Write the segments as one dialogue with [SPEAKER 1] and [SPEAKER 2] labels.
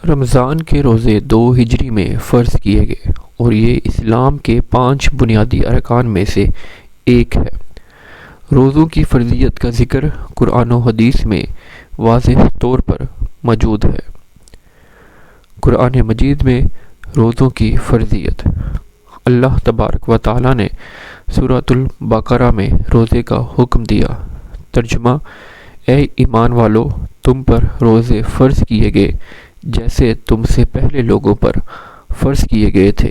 [SPEAKER 1] رمضان کے روزے 2 ہجری میں فرض کیے گئے اور یہ اسلام کے 5 بنیادی ارکان میں سے ایک ہے۔ روزوں کی فرضیت کا ذکر قرآن و حدیث میں واضح طور پر موجود ہے۔ قرآن مجید میں روزوں کی فرضیت اللہ تبارک و تعالی نے سورۃ البقرہ میں روزے کا حکم دیا۔ ترجمہ: اے ایمان والو، تم پر روزے فرض کیے گئے جیسے تم سے پہلے لوگوں پر فرض کیے گئے تھے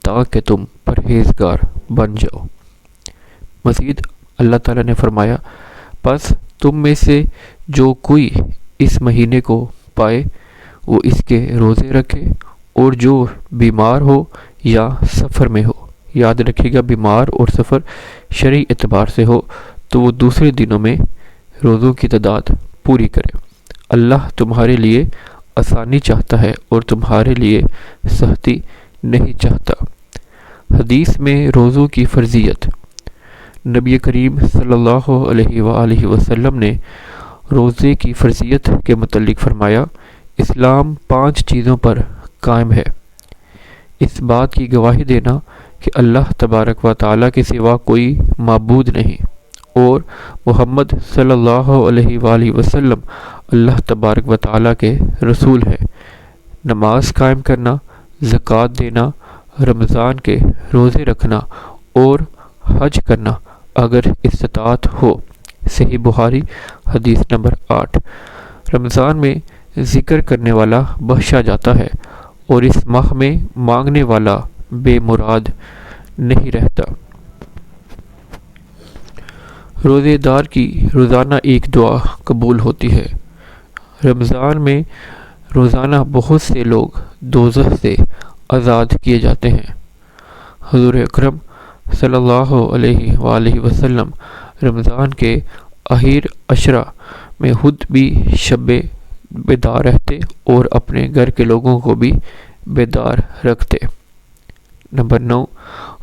[SPEAKER 1] تاکہ تم پرہیزگار بن جاؤ۔ مزید اللہ تعالیٰ نے فرمایا، پس تم میں سے جو کوئی اس مہینے کو پائے وہ اس کے روزے رکھے، اور جو بیمار ہو یا سفر میں ہو، یاد رکھے گا بیمار اور سفر شرعی اعتبار سے ہو تو وہ دوسرے دنوں میں روزوں کی تعداد پوری کرے۔ اللہ تمہارے لیے آسانی چاہتا ہے اور تمہارے لیے سختی نہیں چاہتا۔ حدیث میں روزوں کی فرضیت: نبی کریم صلی اللہ علیہ وآلہ وسلم نے روزے کی فرضیت کے متعلق فرمایا، اسلام 5 چیزوں پر قائم ہے۔ اس بات کی گواہی دینا کہ اللہ تبارک و تعالیٰ کے سوا کوئی معبود نہیں اور محمد صلی اللہ علیہ وآلہ وسلم اللہ تبارک و تعالیٰ کے رسول ہے، نماز قائم کرنا، زکوٰۃ دینا، رمضان کے روزے رکھنا اور حج کرنا اگر استطاعت ہو۔ صحیح بخاری حدیث نمبر 8۔ رمضان میں ذکر کرنے والا بخشا جاتا ہے اور اس ماہ میں مانگنے والا بے مراد نہیں رہتا۔ روزے دار کی روزانہ ایک دعا قبول ہوتی ہے۔ رمضان میں روزانہ بہت سے لوگ دوزخ سے آزاد کیے جاتے ہیں۔ حضور اکرم صلی اللہ علیہ وآلہ وسلم رمضان کے آخری عشرہ میں خود بھی شب بیدار رہتے اور اپنے گھر کے لوگوں کو بھی بیدار رکھتے۔ نمبر 9،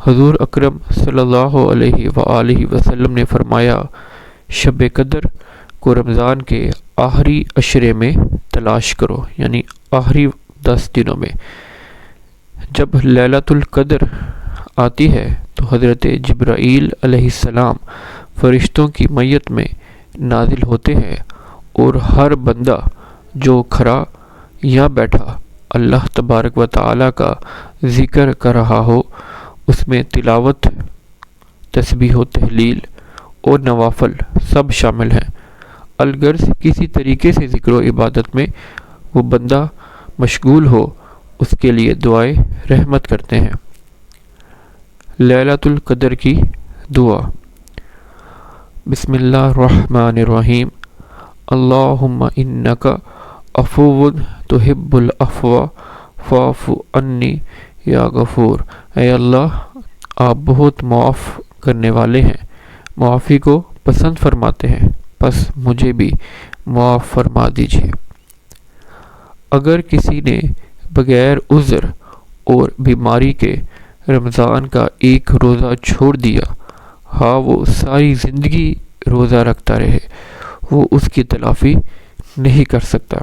[SPEAKER 1] حضور اکرم صلی اللہ علیہ وآلہ وسلم نے فرمایا، شب قدر کو رمضان کے آخری عشرے میں تلاش کرو، یعنی آخری 10 دنوں میں۔ جب لیلۃ القدر آتی ہے تو حضرت جبرائیل علیہ السلام فرشتوں کی میت میں نازل ہوتے ہیں اور ہر بندہ جو کھڑا یا بیٹھا اللہ تبارک و تعالیٰ کا ذکر کر رہا ہو اس میں تلاوت، تسبیح و تحلیل اور نوافل سب شامل ہیں۔ الغرض کسی طریقے سے ذکر و عبادت میں وہ بندہ مشغول ہو اس کے لیے دعائے رحمت کرتے ہیں۔ لیلۃ القدر کی دعا: بسم اللہ الرحمن الرحیم، اللہم انک عفو تحب العفو فاعف عنی یا غفور۔ اے اللہ، آپ بہت معاف کرنے والے ہیں، معافی کو پسند فرماتے ہیں، پس مجھے بھی معاف فرما دیجیے۔ اگر کسی نے بغیر عذر اور بیماری کے رمضان کا ایک روزہ چھوڑ دیا، ہاں وہ ساری زندگی روزہ رکھتا رہے، وہ اس کی تلافی نہیں کر سکتا۔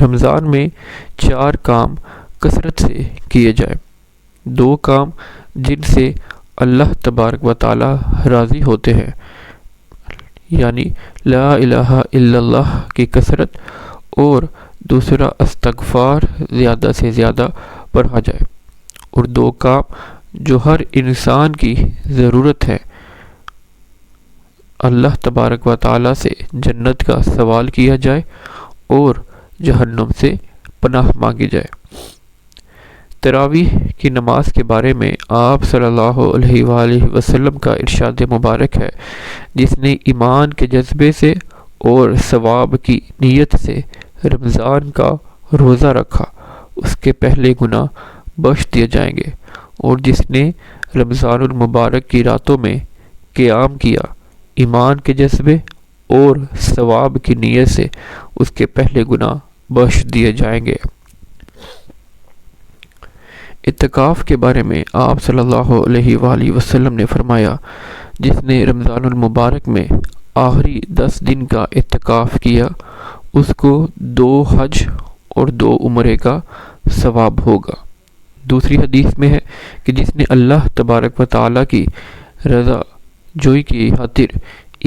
[SPEAKER 1] رمضان میں 4 کام کثرت سے کیے جائیں۔ 2 کام جن سے اللہ تبارک و تعالی راضی ہوتے ہیں، یعنی لا الہ الا اللہ کی کثرت، اور دوسرا استغفار زیادہ سے زیادہ پڑھا جائے۔ اور 2 کام جو ہر انسان کی ضرورت ہے، اللہ تبارک و تعالی سے جنت کا سوال کیا جائے اور جہنم سے پناہ مانگی جائے۔ تراویح کی نماز کے بارے میں آپ صلی اللہ علیہ وآلہ وسلم کا ارشاد مبارک ہے، جس نے ایمان کے جذبے سے اور ثواب کی نیت سے رمضان کا روزہ رکھا، اس کے پہلے گناہ بخش دیے جائیں گے، اور جس نے رمضان المبارک کی راتوں میں قیام کیا، ایمان کے جذبے اور ثواب کی نیت سے اس کے پہلے گناہ بخش دیے جائیں گے۔ اعتکاف کے بارے میں آپ صلی اللہ علیہ وآلہ وسلم نے فرمایا، جس نے رمضان المبارک میں آخری 10 دن کا اعتکاف کیا، اس کو 2 حج اور 2 عمرے کا ثواب ہوگا۔ دوسری حدیث میں ہے کہ جس نے اللہ تبارک و تعالیٰ کی رضا جوئی کی خاطر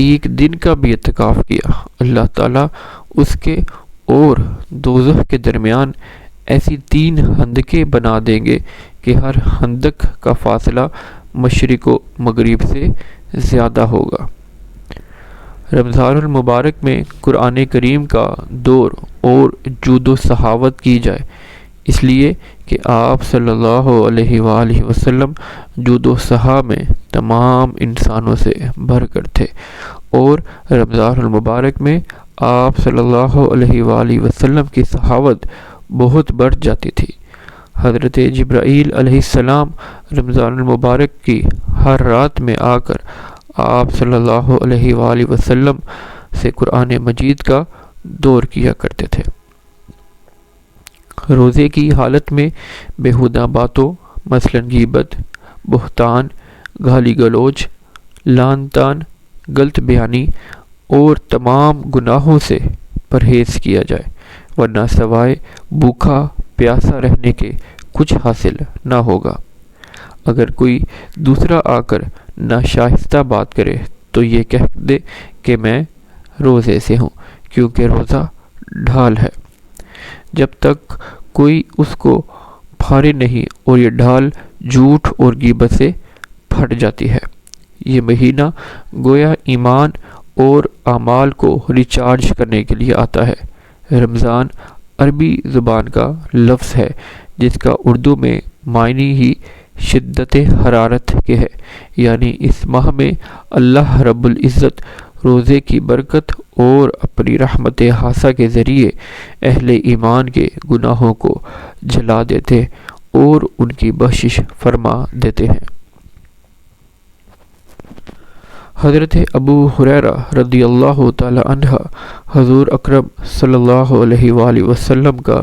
[SPEAKER 1] ایک دن کا بھی اعتکاف کیا، اللہ تعالیٰ اس کے اور دوزخ کے درمیان ایسی 3 خندقیں بنا دیں گے کہ ہر خندق کا فاصلہ مشرق و مغرب سے زیادہ ہوگا۔ رمضان المبارک میں قرآن کریم کا دور اور جود و سخاوت کی جائے، اس لیے کہ آپ صلی اللہ علیہ وآلہ وسلم جود و سخا میں تمام انسانوں سے بڑھ کر تھے، اور رمضان المبارک میں آپ صلی اللہ علیہ وآلہ وسلم کی سخاوت بہت بڑھ جاتی تھی۔ حضرت جبرائیل علیہ السلام رمضان المبارک کی ہر رات میں آ کر آپ صلی اللہ علیہ وآلہ وسلم سے قرآن مجید کا دور کیا کرتے تھے۔ روزے کی حالت میں بیہودہ باتوں مثلاً غیبت، بہتان، گالی گلوچ، لعن طعن، غلط بیانی اور تمام گناہوں سے پرہیز کیا جائے، ورنہ سوائے بھوکا پیاسا رہنے کے کچھ حاصل نہ ہوگا۔ اگر کوئی دوسرا آ کر ناشائستہ بات کرے تو یہ کہہ دے کہ میں روزے سے ہوں، کیونکہ روزہ ڈھال ہے، جب تک کوئی اس کو پھاڑے نہیں اور یہ ڈھال جھوٹ اور غیبت سے پھٹ جاتی ہے۔ یہ مہینہ گویا ایمان اور اعمال کو ریچارج کرنے کے لیے آتا ہے۔ رمضان عربی زبان کا لفظ ہے جس کا اردو میں معنی ہی شدت حرارت کے ہے، یعنی اس ماہ میں اللہ رب العزت روزے کی برکت اور اپنی رحمت خاصہ کے ذریعے اہل ایمان کے گناہوں کو جلا دیتے اور ان کی بخشش فرما دیتے ہیں۔ حضرت ابو ہریرہ رضی اللہ تعالی عنہ حضور اکرم صلی اللہ علیہ وآلہ وسلم کا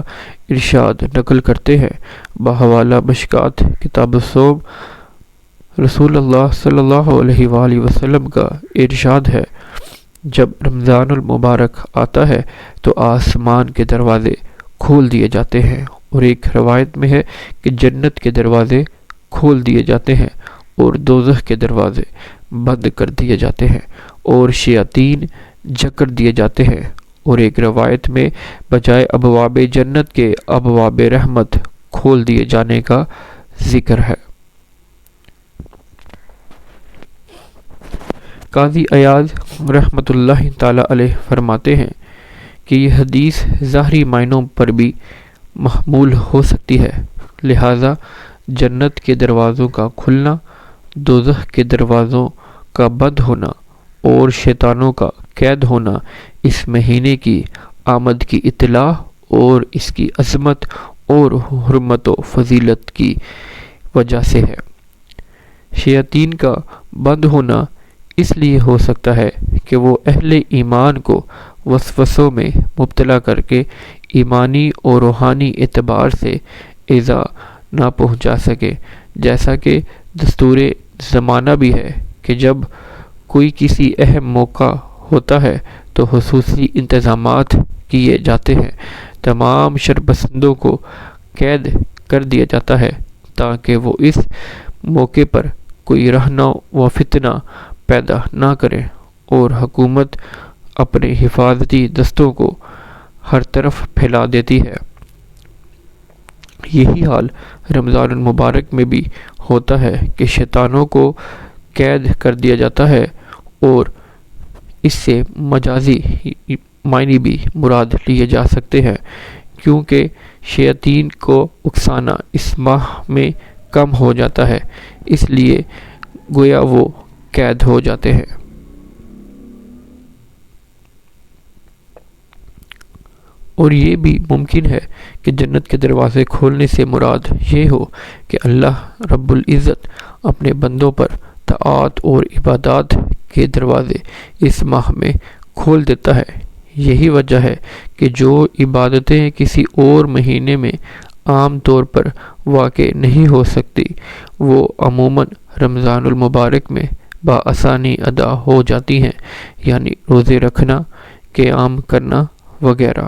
[SPEAKER 1] ارشاد نقل کرتے ہیں، بحوالہ مشکات کتاب الصوم، رسول اللہ صلی اللہ علیہ وآلہ وسلم کا ارشاد ہے، جب رمضان المبارک آتا ہے تو آسمان کے دروازے کھول دیے جاتے ہیں، اور ایک روایت میں ہے کہ جنت کے دروازے کھول دیے جاتے ہیں اور دوزخ کے دروازے بند کر دیے جاتے ہیں اور شیاطین جکڑ دیے جاتے ہیں، اور ایک روایت میں بجائے ابواب جنت کے ابواب رحمت کھول دیے جانے کا ذکر ہے۔ قاضی ایاز رحمۃ اللہ تعالی علیہ فرماتے ہیں کہ یہ حدیث ظاہری معنوں پر بھی محمول ہو سکتی ہے، لہذا جنت کے دروازوں کا کھلنا، دوزخ کے دروازوں کا بند ہونا اور شیطانوں کا قید ہونا اس مہینے کی آمد کی اطلاع اور اس کی عظمت اور حرمت و فضیلت کی وجہ سے ہے۔ شیاطین کا بند ہونا اس لیے ہو سکتا ہے کہ وہ اہل ایمان کو وسوسوں میں مبتلا کر کے ایمانی اور روحانی اعتبار سے ایذا نہ پہنچا سکے، جیسا کہ دستور زمانہ بھی ہے کہ جب کوئی کسی اہم موقع ہوتا ہے تو خصوصی انتظامات کیے جاتے ہیں، تمام شرپسندوں کو قید کر دیا جاتا ہے تاکہ وہ اس موقع پر کوئی رہنا و فتنہ پیدا نہ کرے، اور حکومت اپنے حفاظتی دستوں کو ہر طرف پھیلا دیتی ہے۔ یہی حال رمضان المبارک میں بھی ہوتا ہے کہ شیطانوں کو قید کر دیا جاتا ہے، اور اس سے مجازی معنی بھی مراد لیے جا سکتے ہیں، کیونکہ شیاطین کو اکسانا اس ماہ میں کم ہو جاتا ہے، اس لیے گویا وہ قید ہو جاتے ہیں۔ اور یہ بھی ممکن ہے کہ جنت کے دروازے کھولنے سے مراد یہ ہو کہ اللہ رب العزت اپنے بندوں پر طاعات اور عبادات کے دروازے اس ماہ میں کھول دیتا ہے۔ یہی وجہ ہے کہ جو عبادتیں کسی اور مہینے میں عام طور پر واقع نہیں ہو سکتی، وہ عموماً رمضان المبارک میں بآسانی ادا ہو جاتی ہیں، یعنی روزے رکھنا، قیام کرنا وغیرہ۔